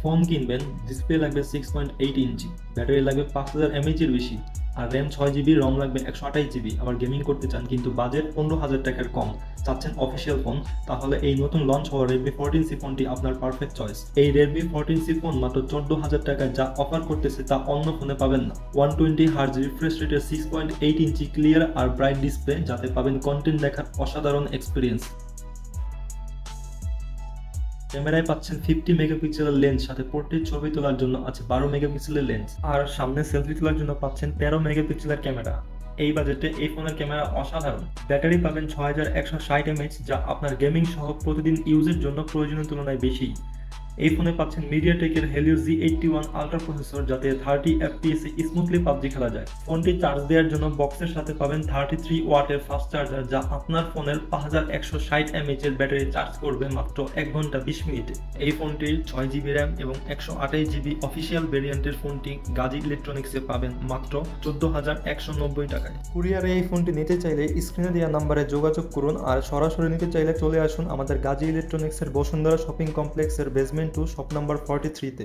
Phone কিনবেন, display লাগবে 6.8 ইঞ্চি, battery লাগবে 5000 এমএইচের বেশি, আর র্যাম 6 জিবি, রম লাগবে 128 জিবি। আবার গেমিং করতে চান কিন্তু বাজেট 15,000 টাকার কম, চাচ্ছেন অফিসিয়াল ফোন, তাহলে এই নতুন লঞ্চ হওয়া Redmi 14C ফোনটি আপনার পারফেক্ট চয়েস। এই Redmi 14C ফোন মাত্র 14,000 টাকায় যা অফার করতেছে তা অন্য ফোনে পাবেন না। 120 Hz রিফ্রেশ রেটের 6.8 ইঞ্চি ক্লিয়ার আর ব্রাইট ডিসপ্লে, যাতে পাবেন কন্টেন্ট দেখার অসাধারণ এক্সপিরিয়েন্স। ক্যামেরায় পাচ্ছেন 50 মেগাপিক্সেলের লেন্স, সাথে পোর্ট্রেট ছবি তোলার জন্য আছে 12 মেগাপিক্সেলের লেন্স, আর সামনে সেলফি তোলার জন্য পাচ্ছেন 13 মেগাপিক্সেলের ক্যামেরা। এই বাজেটে এই ফোনের ক্যামেরা অসাধারণ। ব্যাটারি পাবেন 6160 এমএইচ, যা আপনার গেমিং সহ প্রতিদিন ইউজের জন্য প্রয়োজনীয় তুলনায় বেশি। এই ফোনে পাচ্ছেন মিডিয়াটেকের Helio Z81 আলট্রা প্রসেসর, যাতে 30 FPS স্মুথলি পাবজি খেলা যায়। ফোনটি চার্জ দেওয়ার জন্য বক্সের সাথে পাবেন 33 ওয়াটের ফাস্ট চার্জার, যা আপনার ফোনের 5160 এমএইচ এর ব্যাটারি চার্জ করবে মাত্র 1 ঘন্টা 20 মিনিটে। এই ফোনটির 6 জিবি র্যাম এবং 128 জিবি অফিসিয়াল ভেরিয়েন্টের ফোনটি গাজী ইলেকট্রনিক্সে পাবেন মাত্র 14,190 টাকায়। কুরিয়ারে এই ফোনটি নিতে চাইলে স্ক্রিনে দেওয়া নাম্বারে যোগাযোগ করুন, আর সরাসরি নিতে চাইলে চলে আসুন আমাদের গাজী ইলেকট্রনিক্সের বসুন্ধরা শপিং কমপ্লেক্সের বেসমেন্ট 2 শপ নাম্বার 43-তে।